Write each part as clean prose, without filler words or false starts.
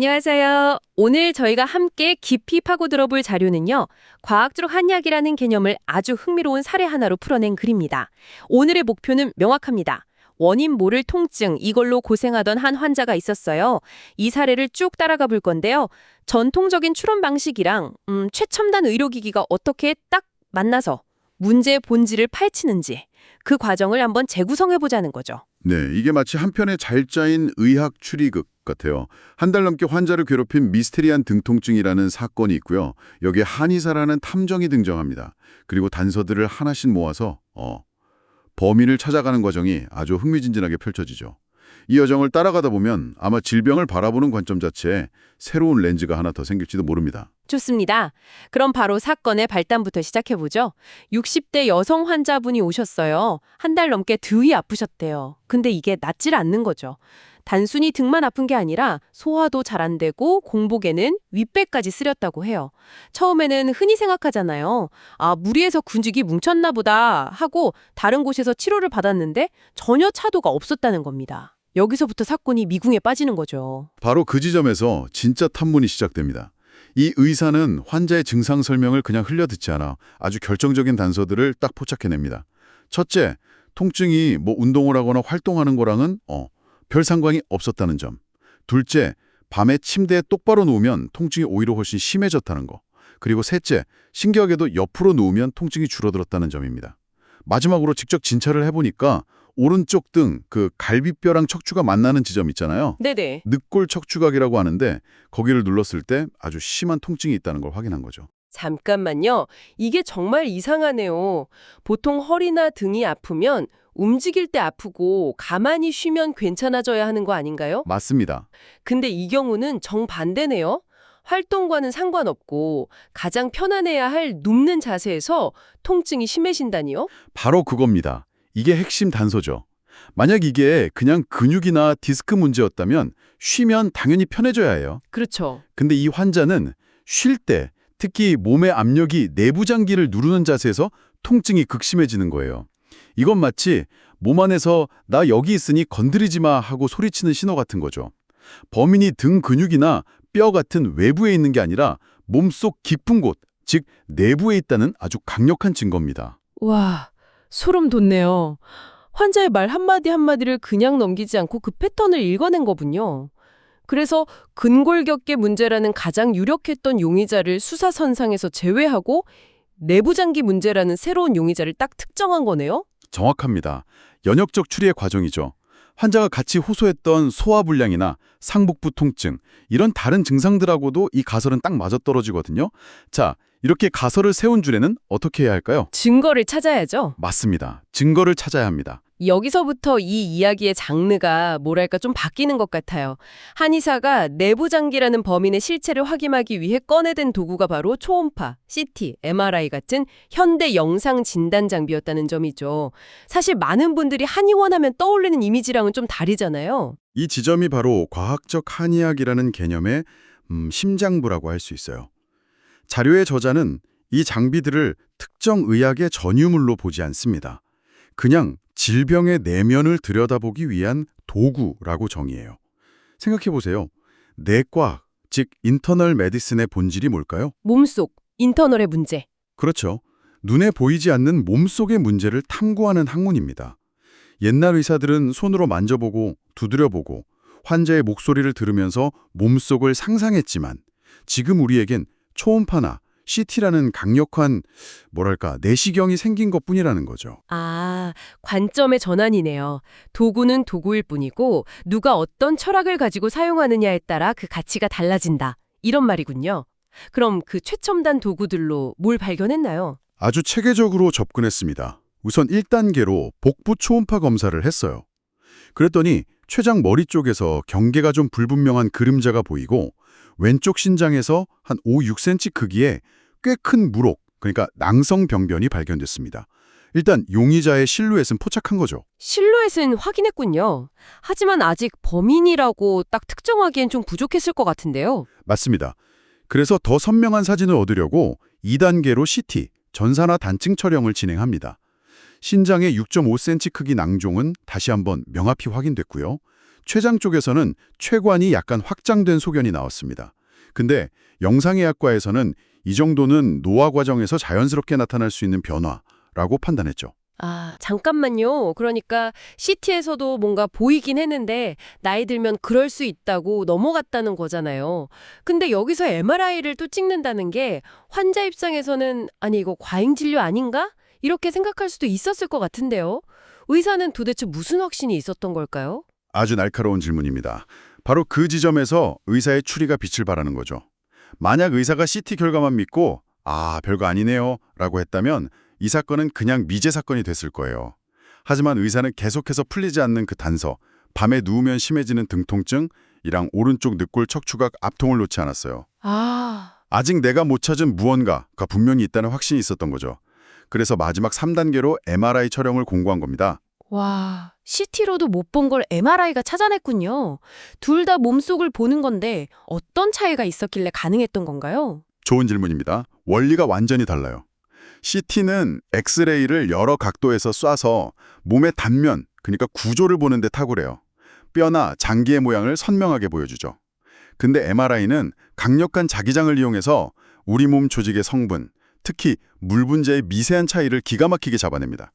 안녕하세요. 오늘 저희가 함께 깊이 파고 들어볼 자료는요. 과학적 한약이라는 개념을 아주 흥미로운 사례 하나로 풀어낸 글입니다. 오늘의 목표는 명확합니다. 원인 모를 통증, 이걸로 고생하던 한 환자가 있었어요. 이 사례를 쭉 따라가 볼 건데요. 전통적인 추론 방식이랑 최첨단 의료기기가 어떻게 딱 만나서 문제의 본질을 파헤치는지 그 과정을 한번 재구성해보자는 거죠. 네, 이게 마치 한 편의 잘 짜인 의학 추리극 같아요. 한 달 넘게 환자를 괴롭힌 미스테리한 등통증이라는 사건이 있고요. 여기에 한의사라는 탐정이 등장합니다. 그리고 단서들을 하나씩 모아서 범인을 찾아가는 과정이 아주 흥미진진하게 펼쳐지죠. 이 여정을 따라가다 보면 아마 질병을 바라보는 관점 자체에 새로운 렌즈가 하나 더 생길지도 모릅니다. 좋습니다. 그럼 바로 사건의 발단부터 시작해보죠. 60대 여성 환자분이 오셨어요. 한 달 넘게 더위 아프셨대요. 근데 이게 낫질 않는 거죠. 단순히 등만 아픈 게 아니라 소화도 잘 안 되고 공복에는 윗배까지 쓰렸다고 해요. 처음에는 흔히 생각하잖아요. 아, 무리해서 근육이 뭉쳤나 보다 하고 다른 곳에서 치료를 받았는데 전혀 차도가 없었다는 겁니다. 여기서부터 사건이 미궁에 빠지는 거죠. 바로 그 지점에서 진짜 탐문이 시작됩니다. 이 의사는 환자의 증상 설명을 그냥 흘려듣지 않아 아주 결정적인 단서들을 딱 포착해냅니다. 첫째, 통증이 운동을 하거나 활동하는 거랑은 별 상관이 없었다는 점. 둘째, 밤에 침대에 똑바로 누우면 통증이 오히려 훨씬 심해졌다는 거. 그리고 셋째, 신기하게도 옆으로 누우면 통증이 줄어들었다는 점입니다. 마지막으로 직접 진찰을 해보니까 오른쪽 등 그 갈비뼈랑 척추가 만나는 지점 있잖아요. 네네. 늑골 척추각이라고 하는데 거기를 눌렀을 때 아주 심한 통증이 있다는 걸 확인한 거죠. 잠깐만요. 이게 정말 이상하네요. 보통 허리나 등이 아프면 움직일 때 아프고 가만히 쉬면 괜찮아져야 하는 거 아닌가요? 맞습니다. 근데 이 경우는 정반대네요. 활동과는 상관없고 가장 편안해야 할 눕는 자세에서 통증이 심해진다니요? 바로 그겁니다. 이게 핵심 단서죠. 만약 이게 그냥 근육이나 디스크 문제였다면 쉬면 당연히 편해져야 해요. 그렇죠. 근데 이 환자는 쉴 때 특히 몸의 압력이 내부 장기를 누르는 자세에서 통증이 극심해지는 거예요. 이건 마치 몸 안에서 나 여기 있으니 건드리지 마 하고 소리치는 신호 같은 거죠. 범인이 등 근육이나 뼈 같은 외부에 있는 게 아니라 몸속 깊은 곳, 즉 내부에 있다는 아주 강력한 증거입니다. 와, 소름 돋네요. 환자의 말 한마디 한마디를 그냥 넘기지 않고 그 패턴을 읽어낸 거군요. 그래서 근골격계 문제라는 가장 유력했던 용의자를 수사선상에서 제외하고 내부장기 문제라는 새로운 용의자를 딱 특정한 거네요? 정확합니다. 연역적 추리의 과정이죠. 환자가 같이 호소했던 소화불량이나 상복부 통증, 이런 다른 증상들하고도 이 가설은 딱 맞아떨어지거든요. 자, 이렇게 가설을 세운 줄에는 어떻게 해야 할까요? 증거를 찾아야죠. 맞습니다. 증거를 찾아야 합니다. 여기서부터 이 이야기의 장르가 뭐랄까 좀 바뀌는 것 같아요. 한의사가 내부장기라는 범인의 실체를 확인하기 위해 꺼내든 도구가 바로 초음파, CT, MRI 같은 현대 영상 진단 장비였다는 점이죠. 사실 많은 분들이 한의원 하면 떠올리는 이미지랑은 좀 다르잖아요. 이 지점이 바로 과학적 한의학이라는 개념의 심장부라고 할 수 있어요. 자료의 저자는 이 장비들을 특정 의학의 전유물로 보지 않습니다. 그냥 질병의 내면을 들여다보기 위한 도구라고 정의해요. 생각해보세요. 내과, 즉 인터널 메디슨의 본질이 뭘까요? 몸속, 인터널의 문제. 그렇죠. 눈에 보이지 않는 몸속의 문제를 탐구하는 학문입니다. 옛날 의사들은 손으로 만져보고 두드려보고 환자의 목소리를 들으면서 몸속을 상상했지만 지금 우리에겐 초음파나 CT라는 강력한 내시경이 생긴 것뿐이라는 거죠. 아, 관점의 전환이네요. 도구는 도구일 뿐이고 누가 어떤 철학을 가지고 사용하느냐에 따라 그 가치가 달라진다. 이런 말이군요. 그럼 그 최첨단 도구들로 뭘 발견했나요? 아주 체계적으로 접근했습니다. 우선 1단계로 복부 초음파 검사를 했어요. 그랬더니 췌장 머리 쪽에서 경계가 좀 불분명한 그림자가 보이고 왼쪽 신장에서 한 5, 6cm 크기의 꽤 큰 물혹, 그러니까 낭성병변이 발견됐습니다. 일단 용의자의 실루엣은 포착한 거죠. 실루엣은 확인했군요. 하지만 아직 범인이라고 딱 특정하기엔 좀 부족했을 것 같은데요. 맞습니다. 그래서 더 선명한 사진을 얻으려고 2단계로 CT, 전산화 단층 촬영을 진행합니다. 신장의 6.5cm 크기 낭종은 다시 한번 명확히 확인됐고요. 췌장 쪽에서는 췌관이 약간 확장된 소견이 나왔습니다. 근데 영상의학과에서는 이 정도는 노화 과정에서 자연스럽게 나타날 수 있는 변화라고 판단했죠. 아, 잠깐만요. 그러니까 CT에서도 뭔가 보이긴 했는데 나이 들면 그럴 수 있다고 넘어갔다는 거잖아요. 근데 여기서 MRI를 또 찍는다는 게 환자 입장에서는 아니 이거 과잉 진료 아닌가? 이렇게 생각할 수도 있었을 것 같은데요. 의사는 도대체 무슨 확신이 있었던 걸까요? 아주 날카로운 질문입니다. 바로 그 지점에서 의사의 추리가 빛을 발하는 거죠. 만약 의사가 CT 결과만 믿고 별거 아니네요 라고 했다면 이 사건은 그냥 미제 사건이 됐을 거예요. 하지만 의사는 계속해서 풀리지 않는 그 단서, 밤에 누우면 심해지는 등 통증이랑 오른쪽 늑골 척추각 압통을 놓지 않았어요. 아직 내가 못 찾은 무언가가 분명히 있다는 확신이 있었던 거죠. 그래서 마지막 3단계로 MRI 촬영을 공고한 겁니다. 와, CT로도 못 본 걸 MRI가 찾아냈군요. 둘 다 몸속을 보는 건데 어떤 차이가 있었길래 가능했던 건가요? 좋은 질문입니다. 원리가 완전히 달라요. CT는 엑스레이를 여러 각도에서 쏴서 몸의 단면, 그러니까 구조를 보는 데 탁월해요. 뼈나 장기의 모양을 선명하게 보여주죠. 근데 MRI는 강력한 자기장을 이용해서 우리 몸 조직의 성분, 특히 물 분자의 미세한 차이를 기가 막히게 잡아냅니다.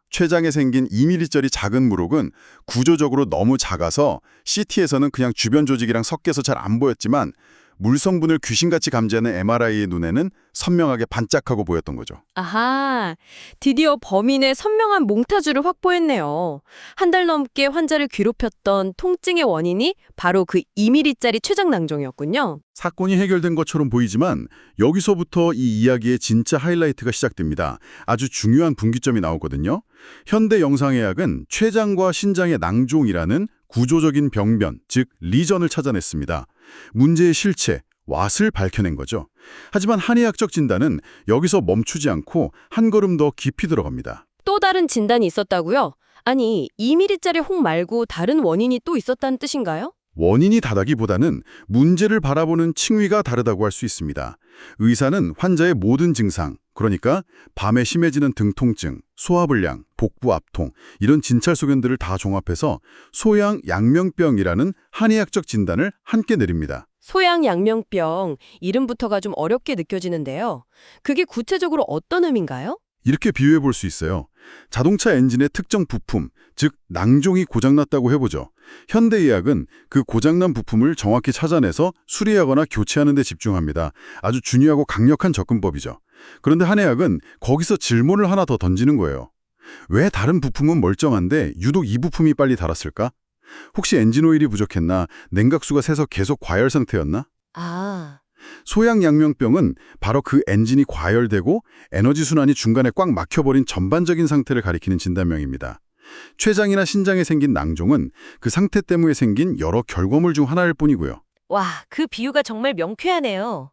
췌장에 생긴 2mm짜리 작은 물혹은 구조적으로 너무 작아서 CT에서는 그냥 주변 조직이랑 섞여서 잘 안 보였지만 물 성분을 귀신같이 감지하는 MRI의 눈에는 선명하게 반짝하고 보였던 거죠. 아하, 드디어 범인의 선명한 몽타주를 확보했네요. 한 달 넘게 환자를 괴롭혔던 통증의 원인이 바로 그 2mm짜리 췌장 낭종이었군요. 사건이 해결된 것처럼 보이지만 여기서부터 이 이야기의 진짜 하이라이트가 시작됩니다. 아주 중요한 분기점이 나오거든요. 현대 영상의학은 췌장과 신장의 낭종이라는 구조적인 병변, 즉 리전을 찾아냈습니다. 문제의 실체, 왓을 밝혀낸 거죠. 하지만 한의학적 진단은 여기서 멈추지 않고 한 걸음 더 깊이 들어갑니다. 또 다른 진단이 있었다고요? 아니, 2mm짜리 혹 말고 다른 원인이 또 있었다는 뜻인가요? 원인이 다르기보다는 문제를 바라보는 층위가 다르다고 할 수 있습니다. 의사는 환자의 모든 증상, 그러니까 밤에 심해지는 등 통증, 소화불량, 복부 압통 이런 진찰 소견들을 다 종합해서 소양양명병이라는 한의학적 진단을 함께 내립니다. 소양양명병, 이름부터가 좀 어렵게 느껴지는데요. 그게 구체적으로 어떤 의미인가요? 이렇게 비유해 볼 수 있어요. 자동차 엔진의 특정 부품, 즉 낭종이 고장났다고 해보죠. 현대의학은 그 고장난 부품을 정확히 찾아내서 수리하거나 교체하는 데 집중합니다. 아주 중요하고 강력한 접근법이죠. 그런데 한의학은 거기서 질문을 하나 더 던지는 거예요. 왜 다른 부품은 멀쩡한데 유독 이 부품이 빨리 닳았을까? 혹시 엔진 오일이 부족했나? 냉각수가 새서 계속 과열 상태였나? 소양양명병은 바로 그 엔진이 과열되고 에너지 순환이 중간에 꽉 막혀버린 전반적인 상태를 가리키는 진단명입니다. 췌장이나 신장에 생긴 낭종은 그 상태 때문에 생긴 여러 결과물 중 하나일 뿐이고요. 와, 그 비유가 정말 명쾌하네요.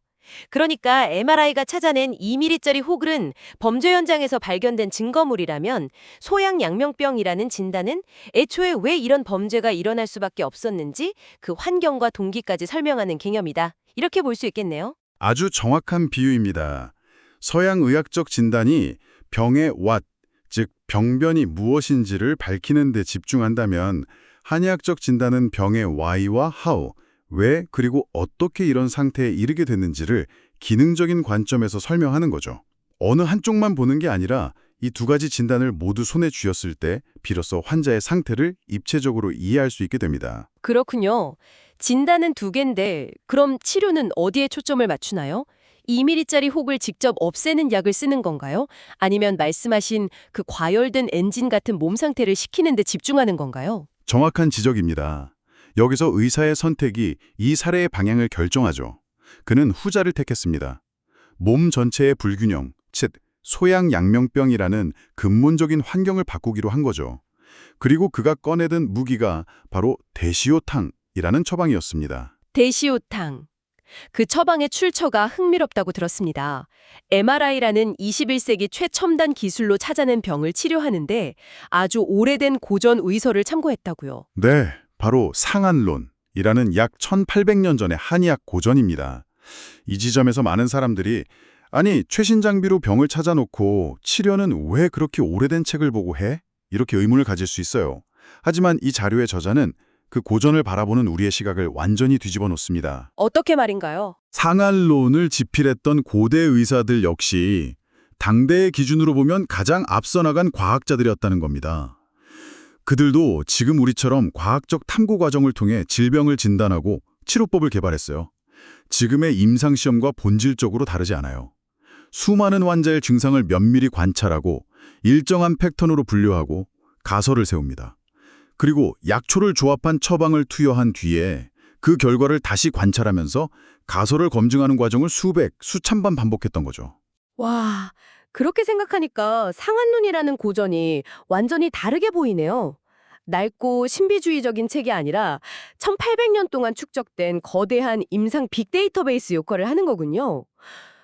그러니까 MRI가 찾아낸 2mm짜리 혹은 범죄 현장에서 발견된 증거물이라면 소양양명병이라는 진단은 애초에 왜 이런 범죄가 일어날 수밖에 없었는지 그 환경과 동기까지 설명하는 개념이다. 이렇게 볼 수 있겠네요. 아주 정확한 비유입니다. 서양의학적 진단이 병의 what, 즉 병변이 무엇인지를 밝히는 데 집중한다면 한의학적 진단은 병의 why와 how, 왜 그리고 어떻게 이런 상태에 이르게 됐는지를 기능적인 관점에서 설명하는 거죠. 어느 한쪽만 보는 게 아니라 이 두 가지 진단을 모두 손에 쥐었을 때 비로소 환자의 상태를 입체적으로 이해할 수 있게 됩니다. 그렇군요. 진단은 두 개인데 그럼 치료는 어디에 초점을 맞추나요? 2mm짜리 혹을 직접 없애는 약을 쓰는 건가요? 아니면 말씀하신 그 과열된 엔진 같은 몸 상태를 식히는 데 집중하는 건가요? 정확한 지적입니다. 여기서 의사의 선택이 이 사례의 방향을 결정하죠. 그는 후자를 택했습니다. 몸 전체의 불균형, 즉 소양양명병이라는 근본적인 환경을 바꾸기로 한 거죠. 그리고 그가 꺼내든 무기가 바로 대시오탕이라는 처방이었습니다. 대시오탕. 그 처방의 출처가 흥미롭다고 들었습니다. MRI라는 21세기 최첨단 기술로 찾아낸 병을 치료하는데 아주 오래된 고전 의서를 참고했다고요. 네, 바로 상한론이라는 약 1800년 전의 한의학 고전입니다. 이 지점에서 많은 사람들이 아니, 최신 장비로 병을 찾아놓고 치료는 왜 그렇게 오래된 책을 보고 해? 이렇게 의문을 가질 수 있어요. 하지만 이 자료의 저자는 그 고전을 바라보는 우리의 시각을 완전히 뒤집어 놓습니다. 어떻게 말인가요? 상한론을 지필했던 고대 의사들 역시 당대의 기준으로 보면 가장 앞서 나간 과학자들이었다는 겁니다. 그들도 지금 우리처럼 과학적 탐구 과정을 통해 질병을 진단하고 치료법을 개발했어요. 지금의 임상시험과 본질적으로 다르지 않아요. 수많은 환자의 증상을 면밀히 관찰하고 일정한 패턴으로 분류하고 가설을 세웁니다. 그리고 약초를 조합한 처방을 투여한 뒤에 그 결과를 다시 관찰하면서 가설을 검증하는 과정을 수백, 수천 번 반복했던 거죠. 와, 그렇게 생각하니까 상한론이라는 고전이 완전히 다르게 보이네요. 낡고 신비주의적인 책이 아니라 1800년 동안 축적된 거대한 임상 빅데이터베이스 역할을 하는 거군요.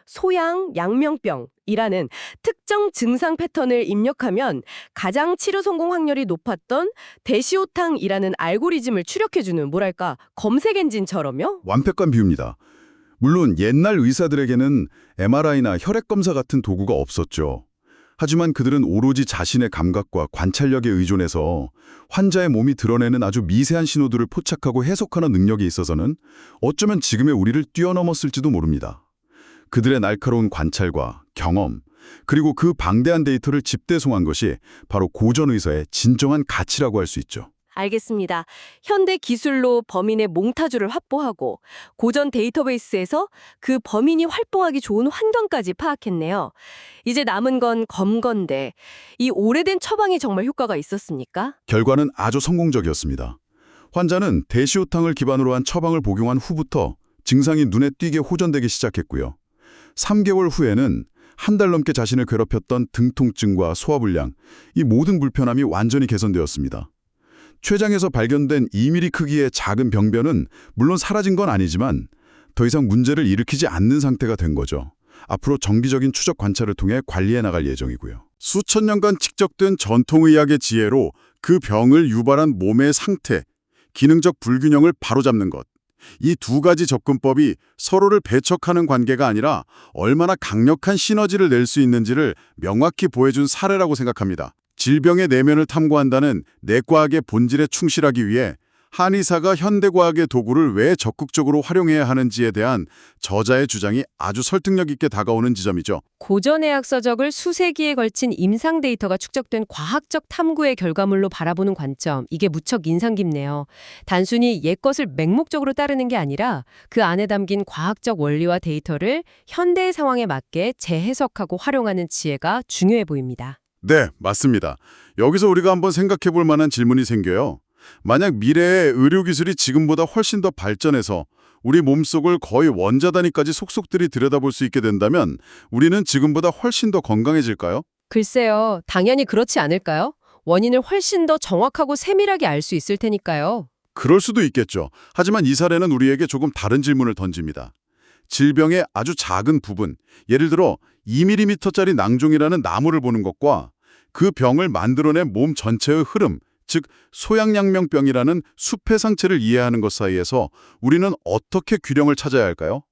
소양, 양명병이라는 특정 증상 패턴을 입력하면 가장 치료 성공 확률이 높았던 대시오탕이라는 알고리즘을 추력해주는 뭐랄까 검색 엔진처럼요? 완벽한 비유입니다. 물론 옛날 의사들에게는 MRI나 혈액 검사 같은 도구가 없었죠. 하지만 그들은 오로지 자신의 감각과 관찰력에 의존해서 환자의 몸이 드러내는 아주 미세한 신호들을 포착하고 해석하는 능력에 있어서는 어쩌면 지금의 우리를 뛰어넘었을지도 모릅니다. 그들의 날카로운 관찰과 경험, 그리고 그 방대한 데이터를 집대송한 것이 바로 고전의사의 진정한 가치라고 할 수 있죠. 알겠습니다. 현대 기술로 범인의 몽타주를 확보하고 고전 데이터베이스에서 그 범인이 활동하기 좋은 환경까지 파악했네요. 이제 남은 건 검건데 이 오래된 처방이 정말 효과가 있었습니까? 결과는 아주 성공적이었습니다. 환자는 대시오탕을 기반으로 한 처방을 복용한 후부터 증상이 눈에 띄게 호전되기 시작했고요. 3개월 후에는 한 달 넘게 자신을 괴롭혔던 등 통증과 소화불량, 이 모든 불편함이 완전히 개선되었습니다. 췌장에서 발견된 2mm 크기의 작은 병변은 물론 사라진 건 아니지만 더 이상 문제를 일으키지 않는 상태가 된 거죠. 앞으로 정기적인 추적 관찰을 통해 관리해 나갈 예정이고요. 수천 년간 축적된 전통의학의 지혜로 그 병을 유발한 몸의 상태, 기능적 불균형을 바로잡는 것. 이 두 가지 접근법이 서로를 배척하는 관계가 아니라 얼마나 강력한 시너지를 낼 수 있는지를 명확히 보여준 사례라고 생각합니다. 질병의 내면을 탐구한다는 내과학의 본질에 충실하기 위해 한의사가 현대과학의 도구를 왜 적극적으로 활용해야 하는지에 대한 저자의 주장이 아주 설득력 있게 다가오는 지점이죠. 고전의학 서적을 수세기에 걸친 임상 데이터가 축적된 과학적 탐구의 결과물로 바라보는 관점, 이게 무척 인상 깊네요. 단순히 옛것을 맹목적으로 따르는 게 아니라 그 안에 담긴 과학적 원리와 데이터를 현대의 상황에 맞게 재해석하고 활용하는 지혜가 중요해 보입니다. 네, 맞습니다. 여기서 우리가 한번 생각해 볼 만한 질문이 생겨요. 만약 미래의 의료기술이 지금보다 훨씬 더 발전해서 우리 몸속을 거의 원자단위까지 속속들이 들여다볼 수 있게 된다면 우리는 지금보다 훨씬 더 건강해질까요? 글쎄요, 당연히 그렇지 않을까요? 원인을 훨씬 더 정확하고 세밀하게 알 수 있을 테니까요. 그럴 수도 있겠죠. 하지만 이 사례는 우리에게 조금 다른 질문을 던집니다. 질병의 아주 작은 부분, 예를 들어 2mm짜리 낭종이라는 나무를 보는 것과 그 병을 만들어낸 몸 전체의 흐름, 즉 소양양명병이라는 숲의 상체를 이해하는 것 사이에서 우리는 어떻게 균형을 찾아야 할까요?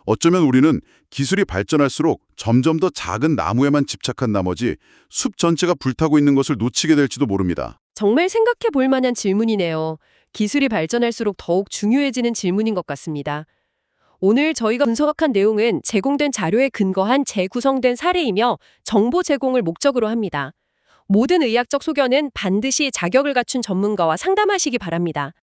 어쩌면 우리는 기술이 발전할수록 점점 더 작은 나무에만 집착한 나머지 숲 전체가 불타고 있는 것을 놓치게 될지도 모릅니다. 정말 생각해 볼 만한 질문이네요. 기술이 발전할수록 더욱 중요해지는 질문인 것 같습니다. 오늘 저희가 분석한 내용은 제공된 자료에 근거한 재구성된 사례이며 정보 제공을 목적으로 합니다. 모든 의학적 소견은 반드시 자격을 갖춘 전문가와 상담하시기 바랍니다.